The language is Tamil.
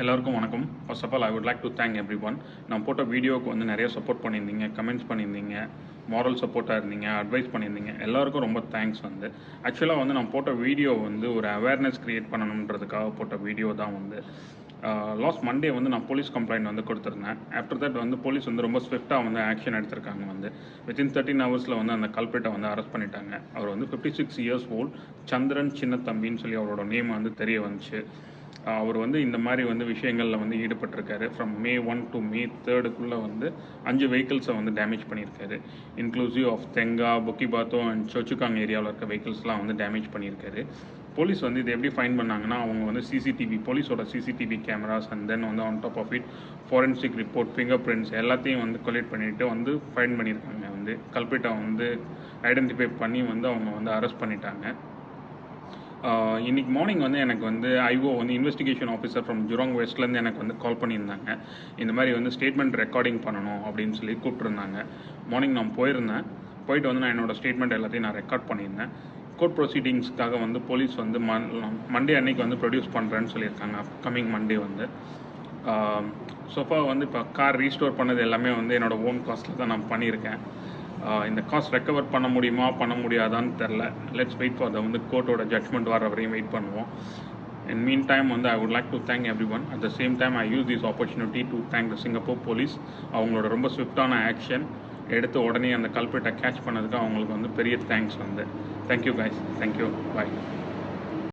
எல்லாருக்கும் வணக்கம். First of all I would like to thank everyone. நான் போட்ட வீடியோவுக்கு வந்து நிறைய சப்போர்ட் பண்ணியிருந்தீங்க, கமெண்ட்ஸ் பண்ணியிருந்தீங்க, மாரல் சப்போர்ட்டாக இருந்தீங்க, அட்வைஸ் பண்ணியிருந்தீங்க. எல்லாருக்கும் ரொம்ப தேங்க்ஸ் வந்து. ஆக்சுவலாக வந்து நான் போட்ட வீடியோ வந்து ஒரு அவேர்னஸ் க்ரியேட் பண்ணணுன்றதுக்காக போட்ட வீடியோ தான் வந்து. லாஸ்ட் மண்டே வந்து நான் போலீஸ் கம்ப்ளைண்ட் வந்து கொடுத்துருந்தேன். ஆஃப்டர் தட் வந்து போலீஸ் வந்து ரொம்ப ஸ்விஃப்டாக வந்து ஆக்ஷன் எடுத்திருக்காங்க வந்து. வித்தின் 13 ஹவர்ஸில் வந்து அந்த கல்பிரிட்டை வந்து அரெஸ்ட் பண்ணிட்டாங்க. அவர் வந்து 56 இயர்ஸ் ஓல்ட், சந்திரன் சின்னத்தம்பின்னு சொல்லி அவரோட நேம் வந்து தெரிய வந்துச்சு. அவர் வந்து இந்த மாதிரி வந்து விஷயங்களில் வந்து ஈடுபட்டிருக்காரு. ஃப்ரம் May 1 to May 3 வந்து 5 வெஹிக்கிள்ஸை வந்து டேமேஜ் பண்ணியிருக்காரு. இன்க்ளூசிவ் ஆஃப் தெங்கா, புக்கிபாத்தோ அண்ட் சோச்சுகாங் ஏரியாவில் இருக்க வெஹிக்கிள்ஸ்லாம் வந்து டேமேஜ் பண்ணியிருக்காரு. போலீஸ் வந்து இது எப்படி ஃபைன் பண்ணாங்கன்னா, அவங்க வந்து போலீஸோட சிசிடிவி கேமராஸ் அண்ட் தென் வந்து on top of it forensic report, fingerprints எல்லாத்தையும் வந்து கொலெக்ட் பண்ணிவிட்டு வந்து ஃபைன் பண்ணியிருக்காங்க. வந்து கல்பிரிட்டை வந்து ஐடென்டிஃபை பண்ணி வந்து அவங்க வந்து அரெஸ்ட் பண்ணிட்டாங்க. இன்னைக்கு மார்னிங் வந்து எனக்கு வந்து ஐஓ வந்து இன்வெஸ்டிகேஷன் ஆஃபீஸர் ஃப்ரம் ஜுராங் வெஸ்ட்லேருந்து எனக்கு வந்து கால் பண்ணியிருந்தாங்க. இந்த மாதிரி வந்து ஸ்டேட்மெண்ட் ரெக்கார்டிங் பண்ணணும் அப்படின்னு சொல்லி கூப்பிட்ருந்தாங்க. மார்னிங் நான் போயிட்டு வந்து நான் என்னோடய ஸ்டேட்மெண்ட் எல்லாத்தையும் நான் ரெக்கார்ட் பண்ணியிருந்தேன். கோர்ட் ப்ரொசீடிங்ஸ்க்காக வந்து போலீஸ் வந்து மண்டே அன்னைக்கு வந்து ப்ரொடியூஸ் பண்ணுறேன்னு சொல்லியிருக்காங்க. கம்மிங் மண்டே வந்து சோஃபா வந்து இப்போ கார் ரீஸ்டோர் பண்ணது எல்லாமே வந்து என்னோடய ஓன் காஸ்ட்டில் தான் நான் பண்ணியிருக்கேன். இந்த காஸ்ட் ரெக்கவர் பண்ண முடியுமா பண்ண முடியாதான்னு தெரில. லெட்ஸ் வெயிட் ஃபார் வந்து கோர்ட்டோட ஜட்மெண்ட் வர வரையும் வெயிட் பண்ணுவோம். In meantime வந்து I would like to thank everyone. At the same time I use this opportunity to thank the Singapore police. அவங்களோட ரொம்ப ஸ்விஃப்டான ஆக்ஷன் எடுத்து உடனே அந்த கல்பிரிட்டை கேட்ச் பண்ணதுக்கு அவங்களுக்கு வந்து பெரிய தேங்க்ஸ் வந்து. தேங்க்யூ கைஸ், தேங்க்யூ, பாய்.